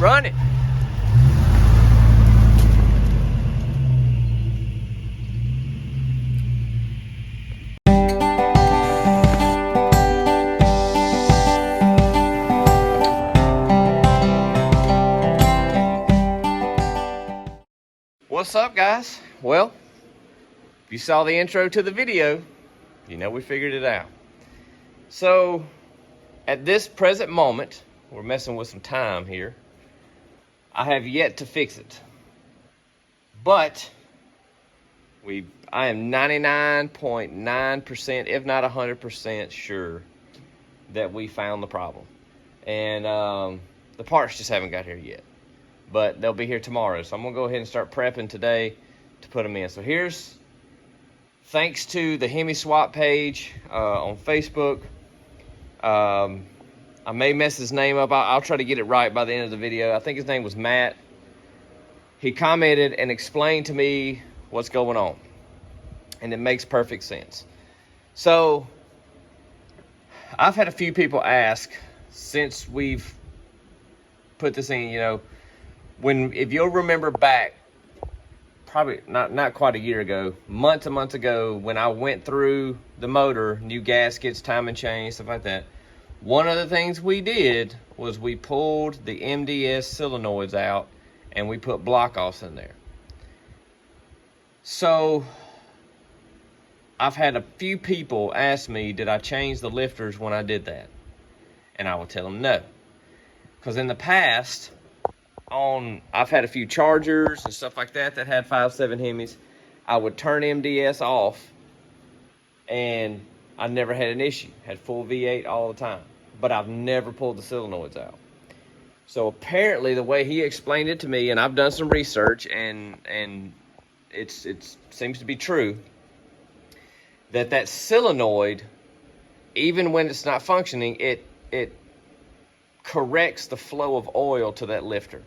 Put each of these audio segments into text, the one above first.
running. What's up, guys? Well, if you saw the intro to the video, you know we figured it out. So at this present moment, we're messing with some time here. I have yet to fix it, but I am 99.9%, if not 100% sure that we found the problem. And the parts just haven't got here yet, but they'll be here tomorrow. So I'm gonna go ahead and start prepping today to put them in. So here's, thanks to the Hemi Swap page on Facebook. I may mess his name up. I'll try to get it right by the end of the video. I think his name was Matt. He commented and explained to me what's going on, and it makes perfect sense. So I've had a few people ask since we've put this in, you know, if you'll remember back, probably not quite a year ago, months ago, when I went through the motor, new gaskets, timing chain, stuff like that, one of the things we did was we pulled the MDS solenoids out and we put block-offs in there. So I've had a few people ask me, did I change the lifters when I did that? And I will tell them no. Because in the past, I've had a few Chargers and stuff like that had 5.7 Hemis. I would turn MDS off and I never had an issue. Had full V8 all the time. But I've never pulled the solenoids out. So apparently the way he explained it to me, and I've done some research, and it seems to be true, that solenoid, even when it's not functioning, it corrects the flow of oil to that lifter.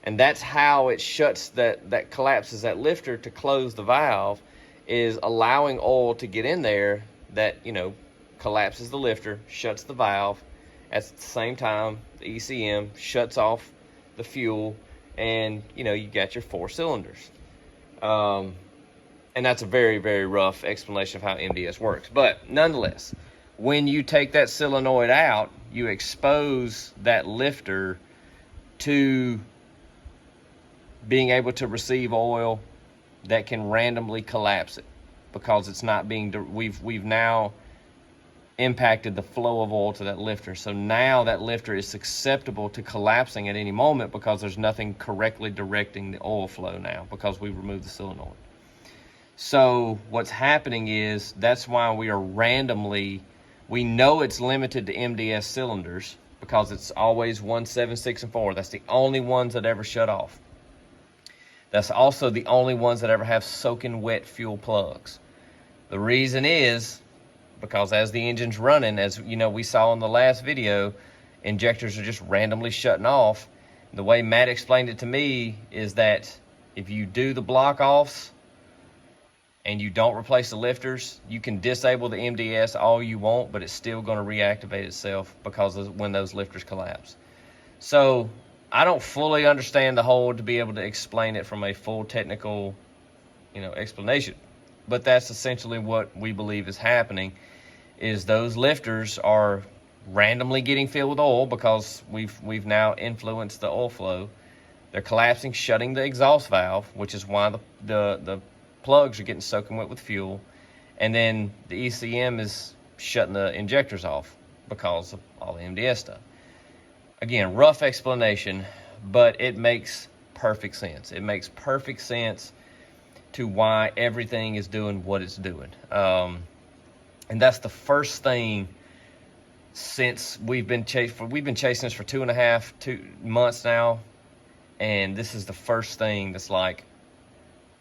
And that's how it shuts that collapses that lifter to close the valve, is allowing oil to get in there that, you know, collapses the lifter, shuts the valve. At the same time, the ECM shuts off the fuel, and you know, you got your 4 cylinders. And that's a very, very rough explanation of how MDS works. But nonetheless, when you take that solenoid out, you expose that lifter to being able to receive oil that can randomly collapse it, because it's not being, we've now impacted the flow of oil to that lifter. So now that lifter is susceptible to collapsing at any moment, because there's nothing correctly directing the oil flow now, because we removed the solenoid. So what's happening is, that's why we are randomly, we know it's limited to MDS cylinders, because it's always 1, 7, 6, and 4. That's the only ones that ever shut off. That's also the only ones that ever have soaking wet fuel plugs. The reason is because as the engine's running, as you know, we saw in the last video, injectors are just randomly shutting off. The way Matt explained it to me is that if you do the block offs and you don't replace the lifters, you can disable the MDS all you want, but it's still going to reactivate itself because of when those lifters collapse. So I don't fully understand the whole to be able to explain it from a full technical, you know, explanation, but that's essentially what we believe is happening. Is those lifters are randomly getting filled with oil because we've now influenced the oil flow. They're collapsing, shutting the exhaust valve, which is why the plugs are getting soaking wet with fuel. And then the ECM is shutting the injectors off because of all the MDS stuff. Again, rough explanation, but it makes perfect sense. It makes perfect sense to why everything is doing what it's doing. And that's the first thing since we've been chasing this for 2 months now, and this is the first thing that's like,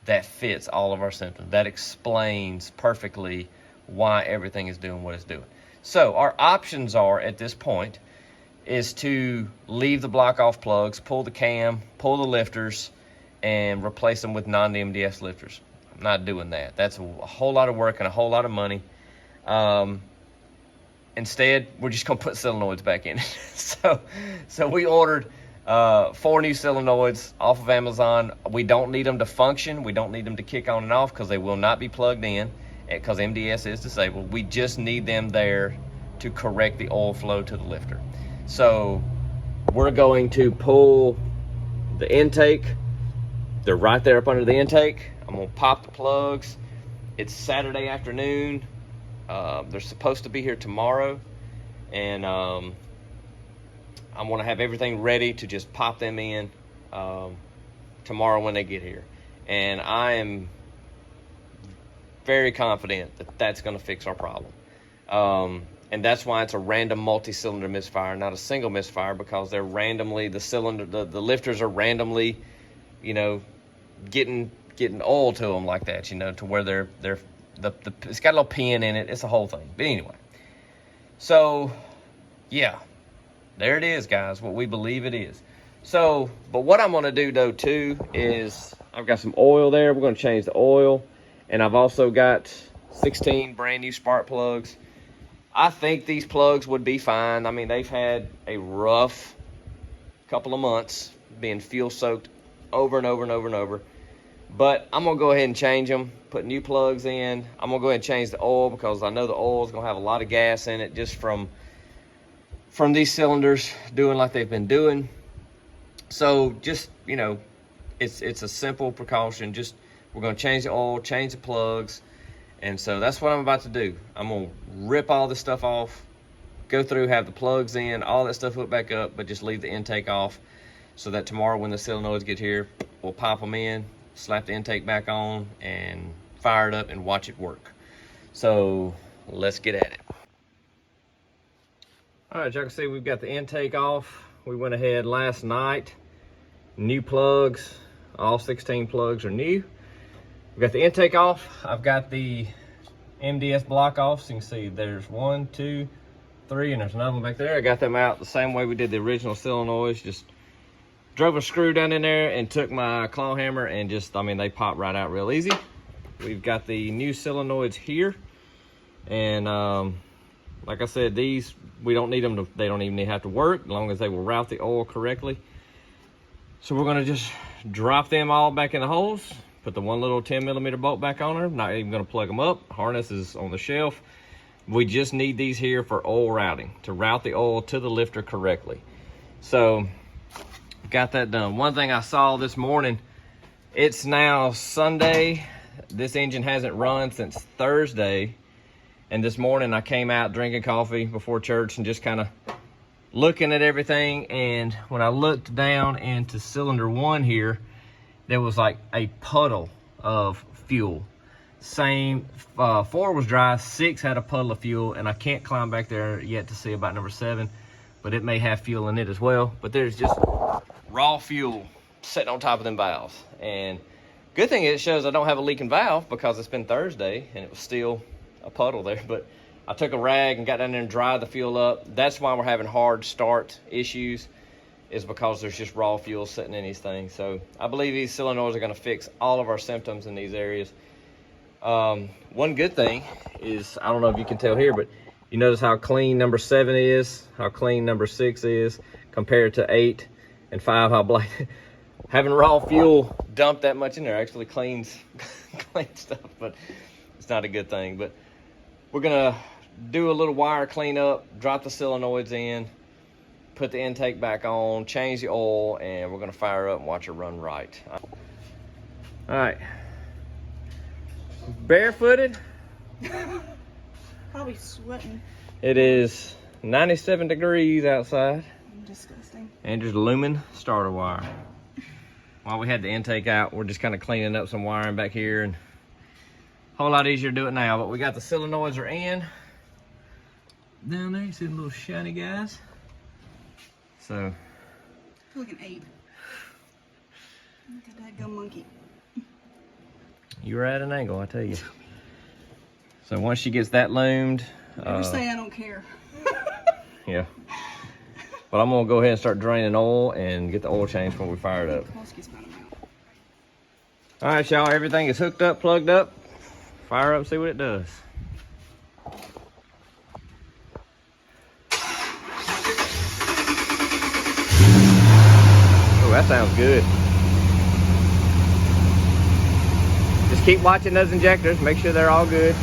that fits all of our symptoms. That explains perfectly why everything is doing what it's doing. So our options are, at this point, is to leave the block off plugs, pull the cam, pull the lifters, and replace them with non-MDS lifters. I'm not doing that. That's a whole lot of work and a whole lot of money. Instead, we're just gonna put solenoids back in. So we ordered 4 new solenoids off of Amazon. We don't need them to function. We don't need them to kick on and off because they will not be plugged in because MDS is disabled. We just need them there to correct the oil flow to the lifter. So we're going to pull the intake. They're right there up under the intake. I'm gonna pop the plugs. It's Saturday afternoon. They're supposed to be here tomorrow, and I'm gonna have everything ready to just pop them in tomorrow when they get here. And I am very confident that that's gonna fix our problem. And that's why it's a random multi-cylinder misfire, not a single misfire, because they're randomly, the lifters are randomly, you know, getting oil to them like that, you know, to where it's got a little pin in it. It's a whole thing. But anyway, so yeah, there it is, guys, what we believe it is. So, but what I'm gonna do though too is I've got some oil there. We're gonna change the oil, and I've also got 16 brand new spark plugs. I think these plugs would be fine. I mean, they've had a rough couple of months being fuel soaked over and over and over and over. But I'm gonna go ahead and change them, put new plugs in. I'm gonna go ahead and change the oil because I know the oil is gonna have a lot of gas in it just from these cylinders doing like they've been doing. So just, you know, it's a simple precaution. Just, we're gonna change the oil, change the plugs. And so that's what I'm about to do. I'm gonna rip all this stuff off, go through, have the plugs in, all that stuff hooked back up, but just leave the intake off so that tomorrow when the solenoids get here, we'll pop them in, slap the intake back on, and fire it up and watch it work. So let's get at it. All right, y'all can see we've got the intake off. We went ahead last night, new plugs, all 16 plugs are new. We've got the intake off. I've got the MDS block off. So you can see there's 1, 2, 3, and there's another one back there. I got them out the same way we did the original solenoids. Just drove a screw down in there and took my claw hammer and just, I mean, they pop right out real easy. We've got the new solenoids here. And like I said, these, we don't need them to, they don't even have to work as long as they will route the oil correctly. So we're gonna just drop them all back in the holes. Put the one little 10mm bolt back on her. Not even gonna plug them up. Harness is on the shelf. We just need these here for oil routing, to route the oil to the lifter correctly. So, got that done. One thing I saw this morning, it's now Sunday. This engine hasn't run since Thursday. And this morning I came out drinking coffee before church and just kind of looking at everything. And when I looked down into cylinder 1 here, there was like a puddle of fuel. Same, 4 was dry, 6 had a puddle of fuel, and I can't climb back there yet to see about number 7, but it may have fuel in it as well. But there's just raw fuel sitting on top of them valves. And good thing is it shows I don't have a leaking valve because it's been Thursday and it was still a puddle there. But I took a rag and got down there and dried the fuel up. That's why we're having hard start issues, is because there's just raw fuel sitting in these things. So I believe these solenoids are gonna fix all of our symptoms in these areas. One good thing is, I don't know if you can tell here, but you notice how clean number 7 is, how clean number 6 is, compared to 8 and 5, how black. Having raw fuel dumped that much in there actually cleans stuff, but it's not a good thing. But we're gonna do a little wire cleanup, drop the solenoids in, put the intake back on, change the oil, and we're gonna fire up and watch it run right. All right. Barefooted. Probably sweating. It is 97 degrees outside. Disgusting. And there's lumen starter wire. While we had the intake out, we're just kind of cleaning up some wiring back here, and a whole lot easier to do it now. But we got the solenoids are in. Down there, you see the little shiny guys? So. I feel like an ape. Look at that gum monkey. You were at an angle, I tell you. So once she gets that loomed. Never say I don't care. Yeah. But I'm gonna go ahead and start draining oil and get the oil change before we fire it up. All right, y'all, everything is hooked up, plugged up. Fire up, see what it does. that sounds good. Just keep watching those injectors, make sure they're all good.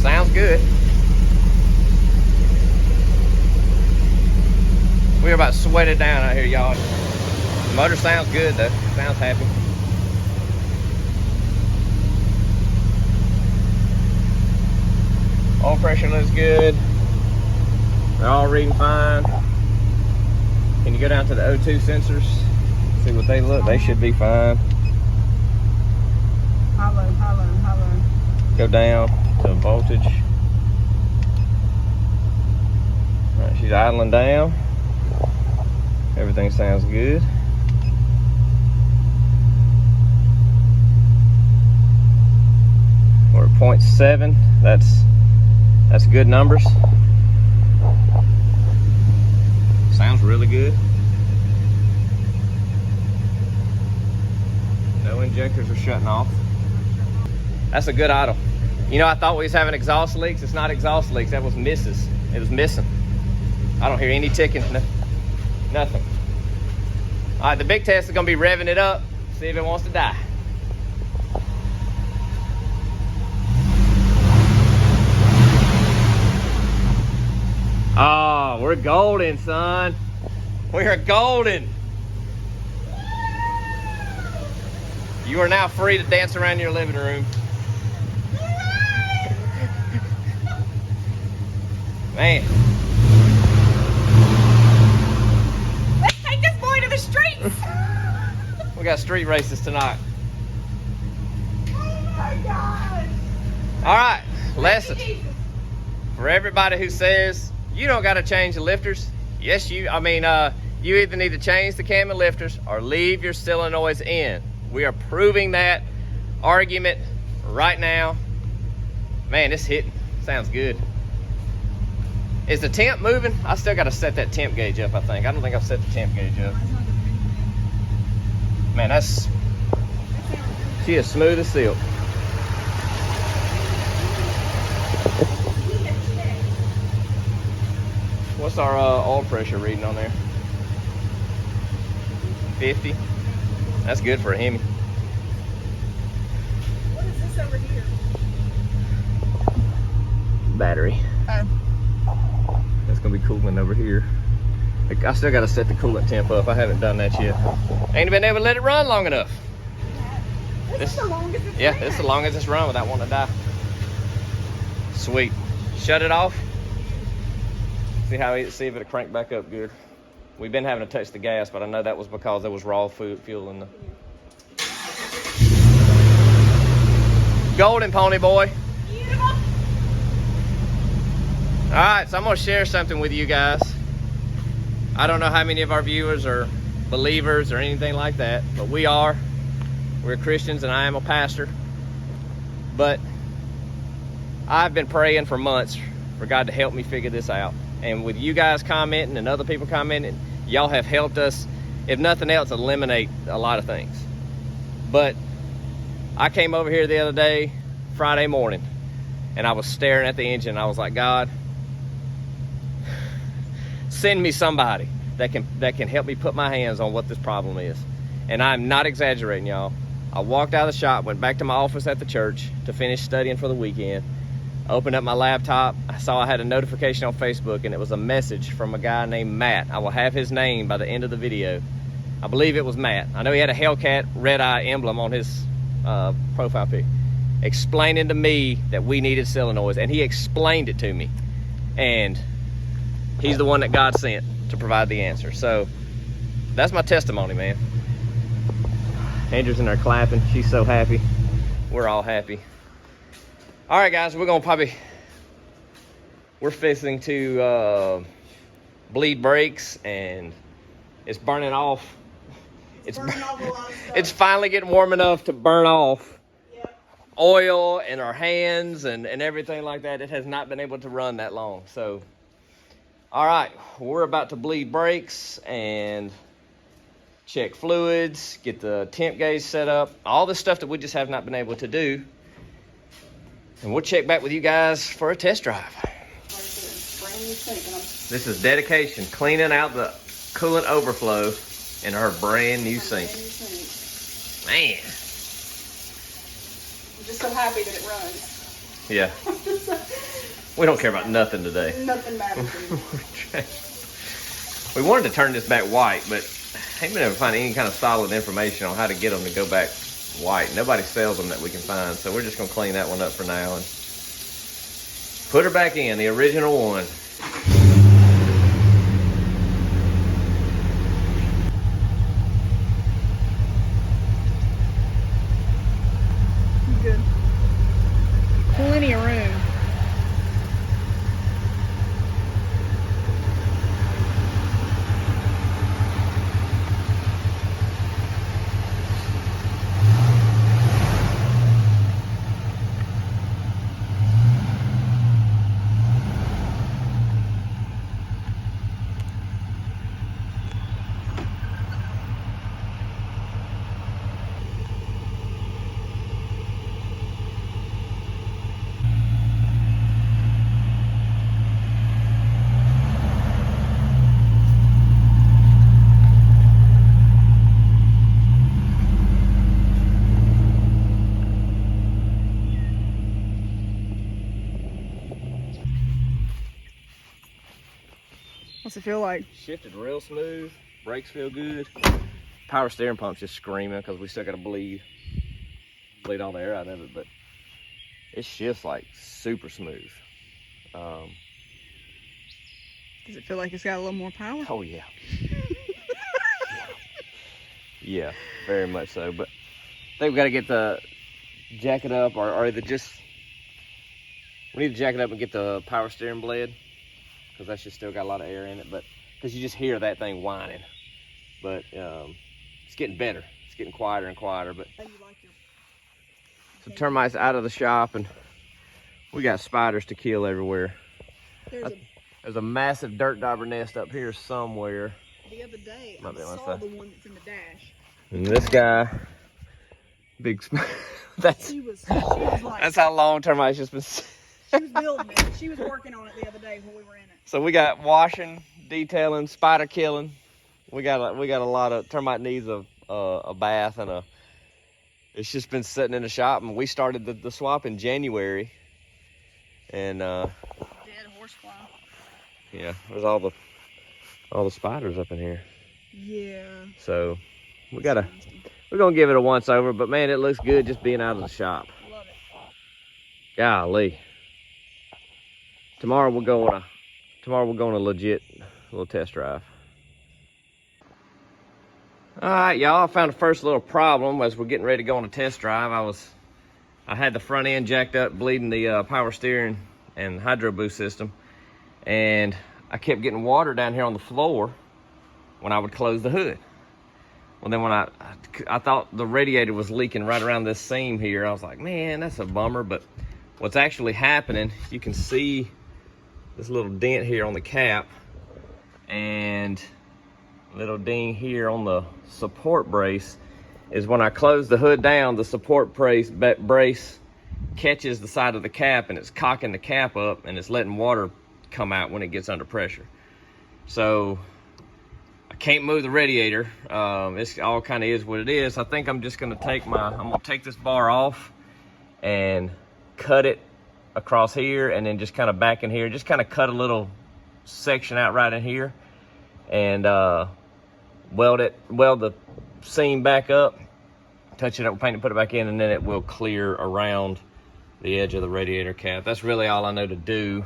Sounds good. We're about to sweat it down out here, y'all. The motor sounds good though, sounds happy. Oil pressure looks good. They're all reading fine. Can you go down to the O2 sensors? See what they look, they should be fine. Hollow. Go down to voltage. All right, she's idling down. Everything sounds good. We're at 0.7. That's good numbers. Sounds really good. No injectors are shutting off. That's a good idle. You know, I thought we was having exhaust leaks. It's not exhaust leaks. That was misses. It was missing. I don't hear any ticking. Nothing. All right, the big test is gonna be revving it up. See if it wants to die. Oh, we're golden, son. We are golden. You are now free to dance around your living room. Man. Let's take this boy to the streets. We got street races tonight. Oh my gosh. All right, lesson. Jesus. For everybody who says you don't got to change the lifters. Yes, you either need to change the cam and lifters or leave your solenoids in. We are proving that argument right now. Man, it's hitting. Sounds good. Is the temp moving? I still got to set that temp gauge up, I think. I don't think I've set the temp gauge up. Man, she is smooth as silk. What's our oil pressure reading on there? 50. That's good for a Hemi. What is this over here? Battery. Oh. That's gonna be cooling over here. I still gotta set the coolant temp up. I haven't done that yet. Ain't been able to let it run long enough. This is the longest it's Yeah, ran. this is the longest it's run without wanting to die. Sweet. Shut it off. See if it'll crank back up good. We've been having to touch the gas, but I know that was because there was raw fuel in the... Golden pony boy. Beautiful. All right, so I'm gonna share something with you guys. I don't know how many of our viewers are believers or anything like that, but we are. We're Christians and I am a pastor. But I've been praying for months for God to help me figure this out. And with you guys commenting and other people commenting, y'all have helped us, if nothing else, eliminate a lot of things. But I came over here the other day, Friday morning, and I was staring at the engine. I was like, God, send me somebody that can help me put my hands on what this problem is. And I'm not exaggerating, y'all. I walked out of the shop, went back to my office at the church to finish studying for the weekend. Opened up my laptop. I saw I had a notification on Facebook, and it was a message from a guy named Matt. I will have his name by the end of the video. I believe it was Matt. I know he had a Hellcat red eye emblem on his profile pic, explaining to me that we needed solenoids, and he explained it to me. And he's the one that God sent to provide the answer. So that's my testimony, man. Andrew's in there clapping. She's so happy. We're all happy. All right, guys, we're fixing to bleed brakes, and it's burning off. It's burning off a lot of stuff. It's finally getting warm enough to burn off Yep. oil and our hands and everything like that. It has not been able to run that long. So, all right, we're about to bleed brakes and check fluids, get the temp gauge set up, all the stuff that we just have not been able to do. And we'll check back with you guys for a test drive. This is dedication, cleaning out the coolant overflow in her brand new sink. Man. I'm just so happy that it runs. Yeah. We don't care about nothing today. Nothing matters anymore. We wanted to turn this back white, but I ain't been able to find any kind of solid information on how to get them to go back white. Nobody sells them that we can find, so we're just gonna clean that one up for now and put her back in, the original one. Good. Plenty of room. What's it feel like? Shifted real smooth, brakes feel good. Power steering pump's just screaming because we still gotta bleed all the air out of it, but it shifts like super smooth. Does it feel like it's got a little more power? Oh yeah. Yeah, very much so. But I think we gotta get the jack it up, or either just we need to jack it up and get the power steering bled, because that's just still got a lot of air in it. But because you just hear that thing whining, but it's getting better. It's getting quieter and quieter. But so Termite's out of the shop, and we got spiders to kill everywhere. There's a massive dirt dauber nest up here somewhere. The other day, I saw the one that's in the dash. And this guy, big. That's like, that's how long Termite's just been. She was building it. She was working on it the other day when we were in it. So we got washing, detailing, spider killing. We got a lot of Termite needs a bath and it's just been sitting in the shop, and we started the swap in January. And dead horsefly. Yeah, there's all the spiders up in here. Yeah. So we're gonna give it a once over, but man, it looks good just being out of the shop. Love it. Golly. Tomorrow we'll go on a legit little test drive. All right, y'all, I found the first little problem as we're getting ready to go on a test drive. I had the front end jacked up, bleeding the power steering and hydro boost system, and I kept getting water down here on the floor when I would close the hood. Well, then when I thought the radiator was leaking right around this seam here. I was like, man, that's a bummer. But what's actually happening, you can see this little dent here on the cap and little ding here on the support brace. Is when I close the hood down, the support brace catches the side of the cap, and it's cocking the cap up, and it's letting water come out when it gets under pressure. So I can't move the radiator. It's all kind of is what it is. I think I'm just gonna take this bar off and cut it across here, and then just kind of back in here, just kind of cut a little section out right in here, and weld the seam back up, touch it up with paint and put it back in, and then it will clear around the edge of the radiator cap. That's really all I know to do.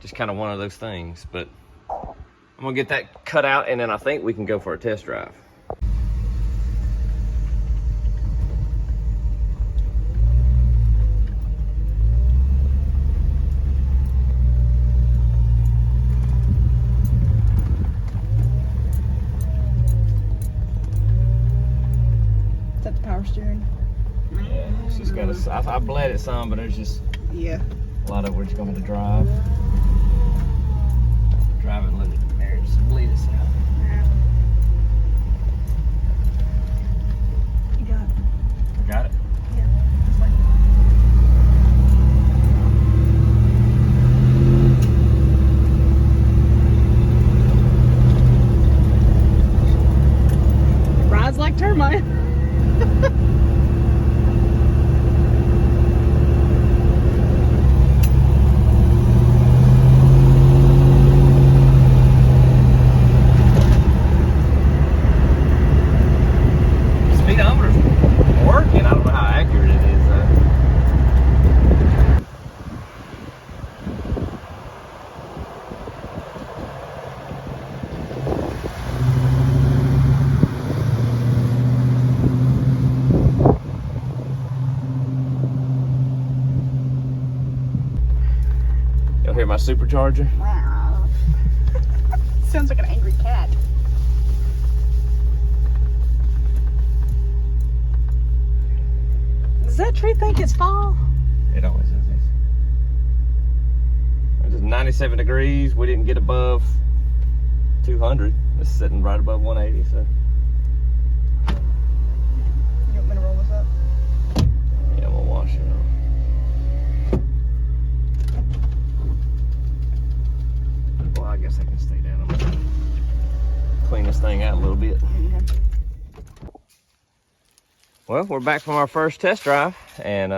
Just kind of one of those things, but I'm gonna get that cut out, and then I think we can go for a test drive. Is that the power steering? Yeah, it's just got I bled it some, but there's just a lot of we're just going to drive it and let it there, just bleed it out. Yeah. You got it. I got it. Yeah. Just like Y'all hear my supercharger? Sounds like an angry cat. Does that tree think it's fall? It always is. It's 97 degrees. We didn't get above 200. It's sitting right above 180, so. You want me to roll this up? Yeah, I'm gonna wash it off. Well, I guess I can stay down. I'm gonna clean this thing out a little bit. Okay. Well, we're back from our first test drive, and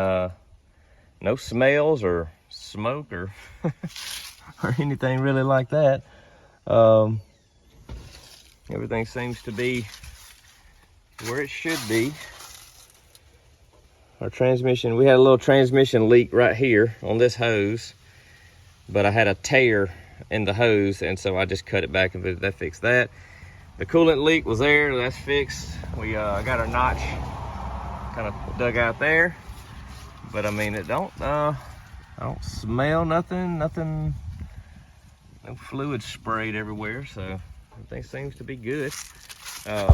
no smells or smoke or or anything really like that. Everything seems to be where it should be. Our transmission, we had a little transmission leak right here on this hose, but I had a tear in the hose, and so I just cut it back and that fixed that. The coolant leak was there, that's fixed. We got our notch kind of dug out there, but I mean, it I don't smell nothing, no fluid sprayed everywhere, so everything seems to be good. I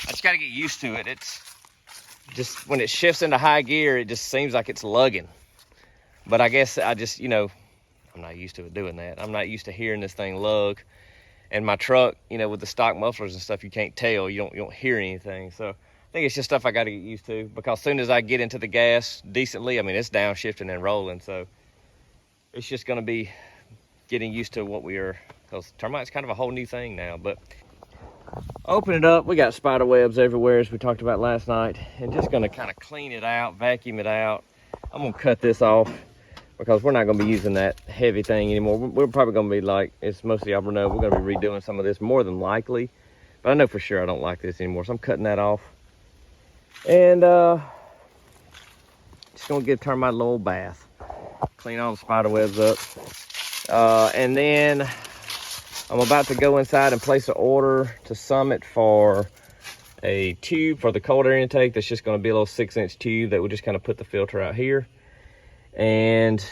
just got to get used to it. It's just when it shifts into high gear, it just seems like it's lugging. But I guess I just, you know, I'm not used to it doing that. I'm not used to hearing this thing lug. And my truck, you know, with the stock mufflers and stuff, you can't tell, you don't hear anything. So I think it's just stuff I got to get used to, because as soon as I get into the gas decently, I mean, it's downshifting and rolling. So it's just going to be getting used to what we are, because Termite's kind of a whole new thing now. But open it up, we got spider webs everywhere, as we talked about last night, and just going to kind of clean it out, vacuum it out. I'm going to cut this off, because we're not going to be using that heavy thing anymore. We're probably going to be like, it's mostly Auburn, we're going to be redoing some of this more than likely. But I know for sure I don't like this anymore, so I'm cutting that off. And just going to give Termite a little bath. Clean all the spider webs up. And then I'm about to go inside and place an order to Summit for a tube for the cold air intake. That's just going to be a little 6-inch tube that will just kind of put the filter out here. And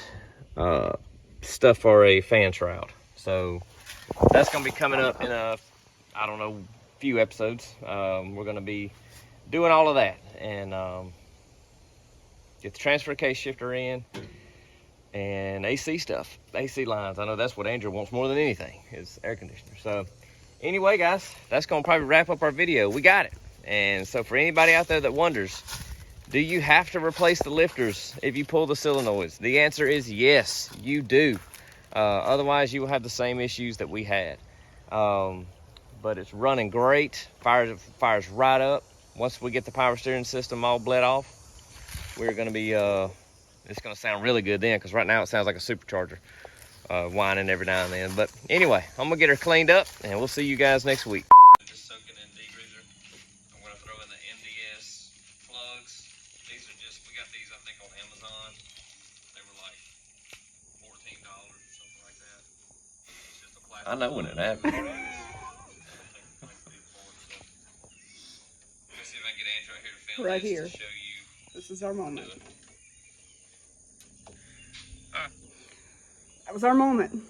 stuff for a fan shroud. So that's going to be coming up in a, I don't know, few episodes. We're going to be doing all of that, and get the transfer case shifter in, and AC stuff, AC lines. I know that's what Andrew wants more than anything, is air conditioner. So anyway, guys, that's going to probably wrap up our video. We got it. And so for anybody out there that wonders, do you have to replace the lifters if you pull the solenoids? The answer is yes, you do. Otherwise, you will have the same issues that we had. But it's running great. Fires right up. Once we get the power steering system all bled off, we're going to be, it's going to sound really good then, because right now it sounds like a supercharger whining every now and then. But anyway, I'm going to get her cleaned up, and we'll see you guys next week. Just soaking in degreaser. I'm going to throw in the MDS plugs. These are just, we got these, I think, on Amazon. They were like $14 or something like that. It's just a plastic. I know when it happens. Let me see if I can get Andrew right here to film Right this here. to show you. This is our moment. All right. That was our moment.